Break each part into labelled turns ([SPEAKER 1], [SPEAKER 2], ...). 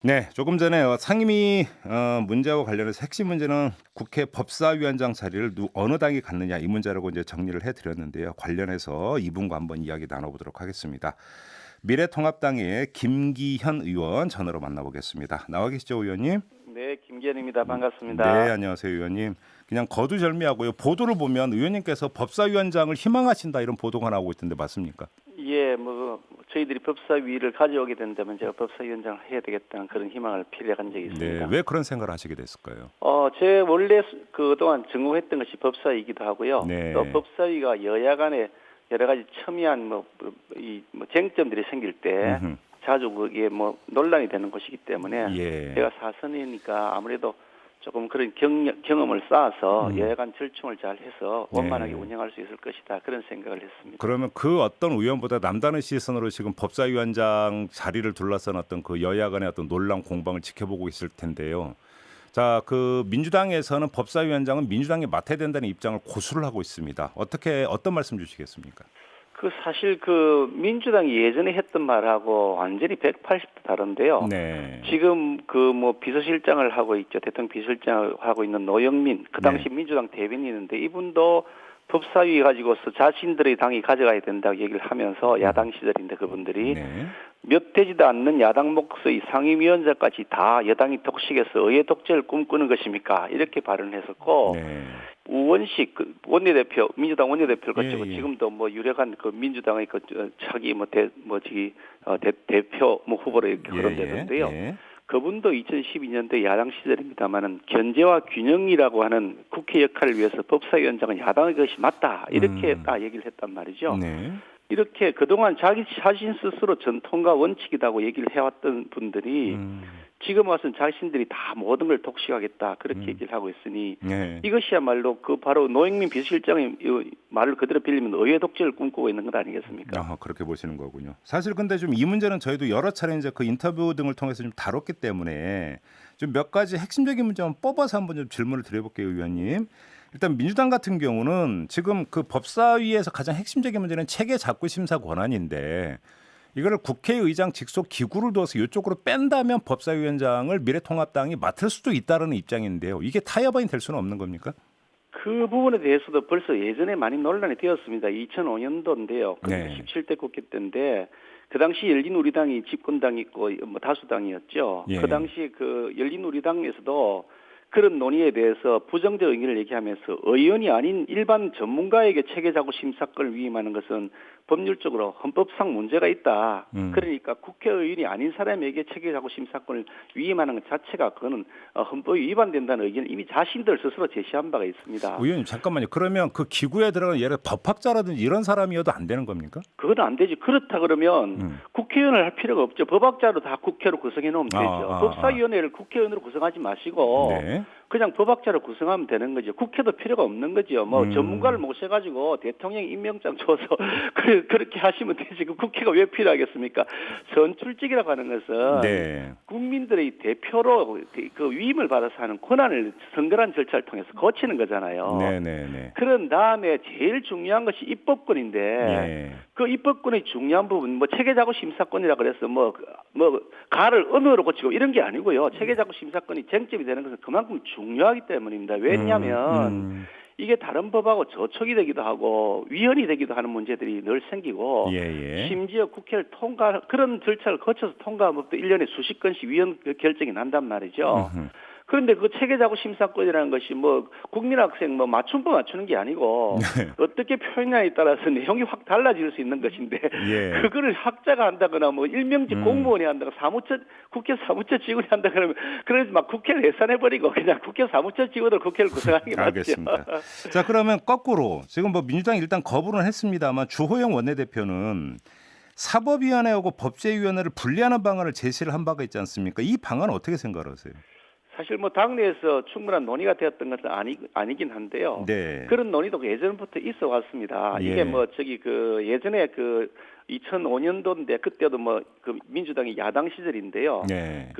[SPEAKER 1] 네, 조금 전에 상임위 문제와 관련해서 핵심 문제는 국회 법사위원장 자리를 어느 당이 갖느냐 이 문제라고 이제 정리를 해드렸는데요. 관련해서 이분과 한번 이야기 나눠보도록 하겠습니다. 미래통합당의 김기현 의원 전화로 만나보겠습니다. 나와 계시죠, 의원님?
[SPEAKER 2] 네, 김기현입니다.
[SPEAKER 1] 네,
[SPEAKER 2] 반갑습니다.
[SPEAKER 1] 안녕하세요, 의원님. 그냥 거두절미하고요. 보도를 보면 의원님께서 법사위원장을 희망하신다 이런 보도가 나오고 있던데 맞습니까?
[SPEAKER 2] 예, 저희들이 법사위를 가져오게 된다면 제가 법사위원장을 해야 되겠다는 그런 희망을 필요한 적이
[SPEAKER 1] 네,
[SPEAKER 2] 있습니다.
[SPEAKER 1] 왜 그런 생각을 하시게 됐을까요?
[SPEAKER 2] 제 원래 그동안 전공했던 것이 법사위이기도 하고요.
[SPEAKER 1] 네.
[SPEAKER 2] 또 법사위가 여야 간에 여러 가지 첨예한 쟁점들이 생길 때
[SPEAKER 1] 음흠.
[SPEAKER 2] 자주 그게 논란이 되는 것이기 때문에
[SPEAKER 1] 예.
[SPEAKER 2] 제가 사선이니까 아무래도 조금 그런 경험을 쌓아서 여야 간 절충을 잘 해서 원만하게
[SPEAKER 1] 네.
[SPEAKER 2] 운영할 수 있을 것이다. 그런 생각을 했습니다.
[SPEAKER 1] 그러면 그 어떤 의원보다 남다른 시선으로 지금 법사위원장 자리를 둘러싼 어떤 그 여야 간의 어떤 논란 공방을 지켜보고 있을 텐데요. 자, 그 민주당에서는 법사위원장은 민주당이 맡아야 된다는 입장을 고수를 하고 있습니다. 어떤 말씀 주시겠습니까?
[SPEAKER 2] 사실 민주당이 예전에 했던 말하고 완전히 180도 다른데요.
[SPEAKER 1] 네.
[SPEAKER 2] 지금 비서실장을 하고 있죠. 대통령 비서실장을 하고 있는 노영민, 그 당시
[SPEAKER 1] 네.
[SPEAKER 2] 민주당 대변인인데 이분도 법사위 가지고서 자신들의 당이 가져가야 된다고 얘기를 하면서 야당 시절인데 그분들이
[SPEAKER 1] 네.
[SPEAKER 2] 몇 되지도 않는 야당 목소리 상임위원장까지 다 여당이 독식해서 의회 독재를 꿈꾸는 것입니까? 이렇게 발언했었고
[SPEAKER 1] 네.
[SPEAKER 2] 우원식 원내대표 민주당 원내대표를
[SPEAKER 1] 예,
[SPEAKER 2] 거치고
[SPEAKER 1] 예.
[SPEAKER 2] 지금도 유력한 민주당의 차기 대표 후보로 이렇게 거론되는데요.
[SPEAKER 1] 예.
[SPEAKER 2] 그분도 2012년대 야당 시절입니다만은 견제와 균형이라고 하는 국회 역할을 위해서 법사위원장은 야당의 것이 맞다 이렇게 딱 얘기를 했단 말이죠.
[SPEAKER 1] 네.
[SPEAKER 2] 이렇게 그동안 자기 자신 스스로 전통과 원칙이라고 얘기를 해왔던 분들이 지금 와서는 자신들이 다 모든 걸 독식하겠다 그렇게 얘기를 하고 있으니
[SPEAKER 1] 네.
[SPEAKER 2] 이것이야말로 바로 노영민 비서실장의 말을 그대로 빌리면 의회 독재를 꿈꾸고 있는 것 아니겠습니까?
[SPEAKER 1] 아, 그렇게 보시는 거군요. 사실 근데 좀 이 문제는 저희도 여러 차례 이제 그 인터뷰 등을 통해서 좀 다뤘기 때문에 좀 몇 가지 핵심적인 문제만 뽑아서 한번 좀 질문을 드려볼게요, 의원님. 일단 민주당 같은 경우는 지금 그 법사위에서 가장 핵심적인 문제는 체계 작구 심사 권한인데 이거를 국회의장 직속 기구를 둬서 이쪽으로 뺀다면 법사위원장을 미래통합당이 맡을 수도 있다는 입장인데요. 이게 타협안이 될 수는 없는 겁니까?
[SPEAKER 2] 그 부분에 대해서도 벌써 예전에 많이 논란이 되었습니다. 2005년도인데요.
[SPEAKER 1] 네.
[SPEAKER 2] 17대 국회 때인데 그 당시 열린우리당이 집권당이 있고 다수당이었죠.
[SPEAKER 1] 예.
[SPEAKER 2] 그 당시 열린우리당에서도 그런 논의에 대해서 부정적 의견을 얘기하면서 의원이 아닌 일반 전문가에게 체계자구 심사권을 위임하는 것은 법률적으로 헌법상 문제가 있다. 그러니까 국회의원이 아닌 사람에게 체계자구 심사권을 위임하는 것 자체가 그거는 헌법에 위반된다는 의견을 이미 자신들 스스로 제시한 바가 있습니다.
[SPEAKER 1] 의원님 잠깐만요. 그러면 그 기구에 들어가는 예를 들어 법학자라든지 이런 사람이어도 안 되는 겁니까?
[SPEAKER 2] 그건 안 되지. 그렇다 그러면 국회의원을 할 필요가 없죠. 법학자로 다 국회로 구성해 놓으면 되죠. 법사위원회를 국회의원으로 구성하지 마시고
[SPEAKER 1] 네.
[SPEAKER 2] 그냥 법학자로 구성하면 되는 거죠. 국회도 필요가 없는 거죠. 전문가를 모셔가지고 대통령 임명장 줘서 그렇게 하시면 되지. 국회가 왜 필요하겠습니까? 선출직이라고 하는 것은
[SPEAKER 1] 네.
[SPEAKER 2] 국민들의 대표로 위임을 받아서 하는 권한을 선거란 절차를 통해서 거치는 거잖아요.
[SPEAKER 1] 네네네.
[SPEAKER 2] 그런 다음에 제일 중요한 것이 입법권인데
[SPEAKER 1] 예.
[SPEAKER 2] 그 입법권의 중요한 부분 체계자구 심사권이라 그래서 가를 언어로 고치고 이런 게 아니고요. 체계자구 심사권이 쟁점이 되는 것은 그만큼 중요하기 때문입니다. 왜냐하면 이게 다른 법하고 저촉이 되기도 하고 위헌이 되기도 하는 문제들이 늘 생기고 심지어 국회를 그런 절차를 거쳐서 통과하면 또 1년에 수십 건씩 위헌 결정이 난단 말이죠. 그런데 그 체계자구 심사권이라는 것이 국민학생 맞춤법 맞추는 게 아니고 어떻게 표현하냐에 따라서 내용이 확 달라질 수 있는 것인데 그거를 학자가 한다거나 일명직 공무원이 한다거나 국회 사무처 직원이 한다 그러면 그래서 막 국회를 예산해버리고 그냥 국회 사무처 직원으로 국회를 구성하는 게 맞죠.
[SPEAKER 1] 알겠습니다. 자, 그러면 거꾸로 지금 민주당이 일단 거부는 했습니다만 주호영 원내대표는 사법위원회하고 법제위원회를 분리하는 방안을 제시를 한 바가 있지 않습니까? 이 방안 어떻게 생각하세요?
[SPEAKER 2] 사실 당내에서 충분한 논의가 되었던 것은 아니긴 한데요.
[SPEAKER 1] 네.
[SPEAKER 2] 그런 논의도 예전부터 있어 왔습니다. 이게 예전에 2005년도인데 그때도 뭐 그 민주당이 야당 시절인데요.
[SPEAKER 1] 네.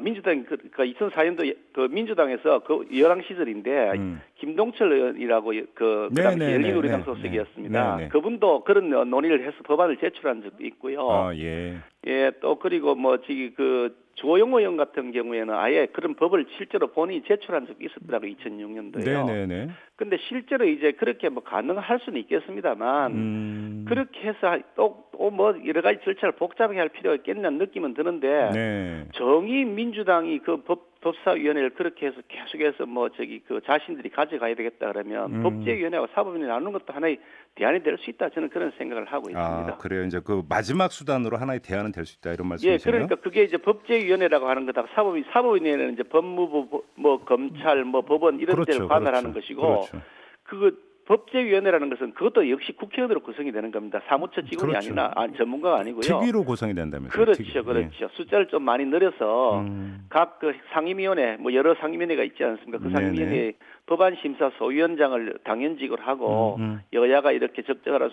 [SPEAKER 2] 민주당이 그러니까 2004년도 그 민주당에서 그 여당 시절인데 김동철 의원이라고 그다음에
[SPEAKER 1] 네네네.
[SPEAKER 2] 열린우리당
[SPEAKER 1] 네.
[SPEAKER 2] 소속이었습니다.
[SPEAKER 1] 네네.
[SPEAKER 2] 그분도 그런 논의를 해서 법안을 제출한 적도 있고요.
[SPEAKER 1] 아, 예.
[SPEAKER 2] 예, 또 그리고 뭐 저기 그 주호영 의원 같은 경우에는 아예 그런 법을 실제로 본인이 제출한 적이 있었더라고요. 2006년도에요.
[SPEAKER 1] 네네네.
[SPEAKER 2] 근데 실제로 이제 그렇게 뭐 가능할 수는 있겠습니다만 그렇게 해서 또 뭐 여러 가지 절차를 복잡하게 할 필요가 있겠냐는 느낌은 드는데
[SPEAKER 1] 네.
[SPEAKER 2] 정의 민주당이 그 법사위원회를 그렇게 해서 계속해서 뭐 저기 그 자신들이 가져가야 되겠다 그러면 법제위원회하고 사법위원회 나누는 것도 하나의 대안이 될 수 있다 저는 그런 생각을 하고 있습니다.
[SPEAKER 1] 아, 그래요. 이제 그 마지막 수단으로 하나의 대안은 될 수 있다 이런
[SPEAKER 2] 예,
[SPEAKER 1] 말씀이시네요.
[SPEAKER 2] 그러니까 그게 이제 법제위원회라고 하는 거다. 사법위원회는 이제 법무부, 뭐 검찰, 뭐 법원 이런
[SPEAKER 1] 그렇죠,
[SPEAKER 2] 데를 관할하는
[SPEAKER 1] 그렇죠.
[SPEAKER 2] 것이고,
[SPEAKER 1] 그렇죠.
[SPEAKER 2] 그 법제위원회라는 것은 그것도 역시 국회의원으로 구성이 되는 겁니다. 사무처 직원이
[SPEAKER 1] 그렇죠.
[SPEAKER 2] 전문가가 아니고요.
[SPEAKER 1] 특위로 구성이 된다면서요.
[SPEAKER 2] 그렇죠,
[SPEAKER 1] 특위.
[SPEAKER 2] 그렇죠. 숫자를 좀 많이 늘려서 각 그 상임위원회, 뭐 여러 상임위원회가 있지 않습니까? 그 상임위원회 법안 심사 소위원장을 당연직으로 하고 여야가 이렇게 적절한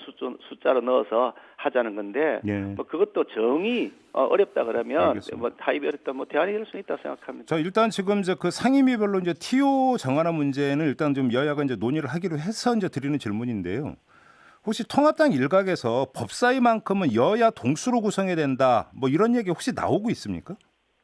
[SPEAKER 2] 숫자로 넣어서 하자는 건데,
[SPEAKER 1] 예.
[SPEAKER 2] 뭐 그것도 정의 어렵다 그러면
[SPEAKER 1] 알겠습니다.
[SPEAKER 2] 뭐 타입이 어렵다 뭐 대안이 될 수 있다 생각합니다.
[SPEAKER 1] 자, 일단 지금 이제 그 상임위별로 이제 TO 정하는 문제는 일단 좀 여야가 이제 논의를 하기로 해서 이제 드리는 질문인데요. 혹시 통합당 일각에서 법사위만큼은 여야 동수로 구성해야 된다, 뭐 이런 얘기 혹시 나오고 있습니까?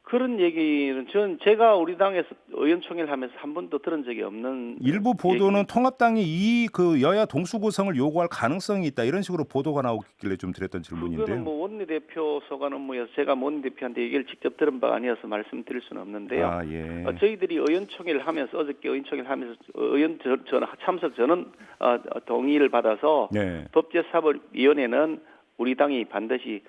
[SPEAKER 2] 그런 얘기는 제가 우리 당에서 의원총회를 하면서 한 번도 들은 적이 없는
[SPEAKER 1] 일부 보도는
[SPEAKER 2] 얘기입니다.
[SPEAKER 1] 통합당이 이 그 여야 동수 구성을 요구할 가능성이 있다 이런 식으로 보도가 나오길래 좀 드렸던
[SPEAKER 2] 그거는
[SPEAKER 1] 질문인데요.
[SPEAKER 2] 뭐 원내대표 소관 업무여서 제가 뭐 원내대표한테 얘기를 직접 들은 바가 아니어서 말씀드릴 수는 없는데요.
[SPEAKER 1] 아, 예.
[SPEAKER 2] 저희들이 의원총회를 하면서 어저께 의원총회를 하면서 의원 참석 전원 동의를 받아서
[SPEAKER 1] 네.
[SPEAKER 2] 법제사법위원회는 우리 당이 반드시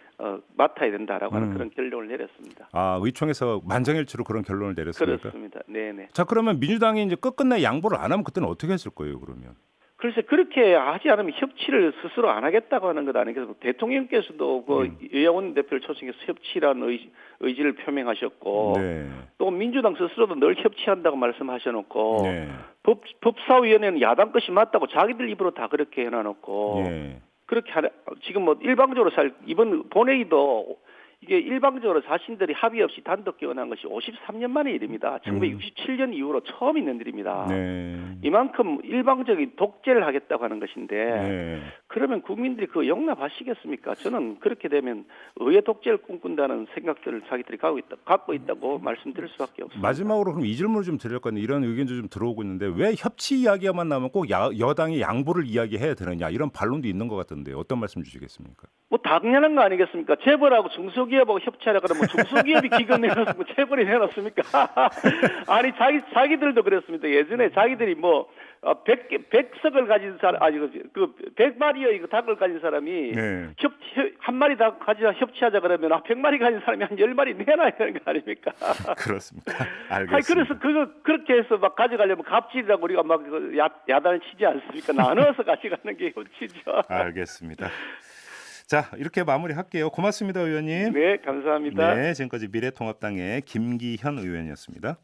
[SPEAKER 2] 맡아야 된다라고 하는 그런 결론을 내렸습니다.
[SPEAKER 1] 아, 의총에서 만장일치로 그런 결론을 내렸습니까?
[SPEAKER 2] 그렇습니다. 네네.
[SPEAKER 1] 자, 그러면 민주당이 이제 끝끝내 양보를 안 하면 그때는 어떻게 했을 거예요, 그러면?
[SPEAKER 2] 글쎄 그렇게 하지 않으면 협치를 스스로 안 하겠다고 하는 것 아니겠어요? 대통령께서도 그 여야원 대표를 초청해서 협치라는 의지를 표명하셨고
[SPEAKER 1] 네.
[SPEAKER 2] 또 민주당 스스로도 늘 협치한다고 말씀하셔놓고
[SPEAKER 1] 네.
[SPEAKER 2] 법사위원회는 야당 것이 맞다고 자기들 입으로 다 그렇게 해놔놓고
[SPEAKER 1] 예.
[SPEAKER 2] 그렇게 지금 뭐 일방적으로 이번 본회의도 이게 일방적으로 자신들이 합의 없이 단독 개헌한 것이 53년 만의 일입니다. 1967년 이후로 처음 있는 일입니다.
[SPEAKER 1] 네.
[SPEAKER 2] 이만큼 일방적인 독재를 하겠다고 하는 것인데
[SPEAKER 1] 네.
[SPEAKER 2] 그러면 국민들이 그거 용납하시겠습니까? 저는 그렇게 되면 의회 독재를 꿈꾼다는 생각들을 자기들이 갖고 있다고 말씀드릴 수밖에 없습니다.
[SPEAKER 1] 마지막으로 그럼 이 질문을 좀 드릴 건데 이런 의견도 좀 들어오고 있는데 왜 협치 이야기만 나오면 꼭 여당이 양보를 이야기해야 되느냐 이런 반론도 있는 것 같던데 어떤 말씀 주시겠습니까?
[SPEAKER 2] 뭐 당연한 거 아니겠습니까? 재벌하고 중소기업하고 협치하라 그러면 중소기업이 기금 내놨으면 재벌이 내놨습니까? 아니 자기들도 그랬습니다. 예전에 자기들이 뭐 100석을 가진 사람 아니 그 100마리의 그 닭을 가진 사람이
[SPEAKER 1] 네.
[SPEAKER 2] 한 마리 닭 가지자 협치하자 그러면 100마리 가진 사람이 한 10마리 내놔야 되는 거 아닙니까?
[SPEAKER 1] 그렇습니다.
[SPEAKER 2] 아니
[SPEAKER 1] 알겠습니다.
[SPEAKER 2] 그래서 그렇게 해서 막 가져가려면 갑질이라고 우리가 막 야단을 치지 않습니까? 나눠서 가져가는 게 협치죠.
[SPEAKER 1] 알겠습니다. 자, 이렇게 마무리할게요. 고맙습니다, 의원님.
[SPEAKER 2] 네, 감사합니다.
[SPEAKER 1] 네, 지금까지 미래통합당의 김기현 의원이었습니다.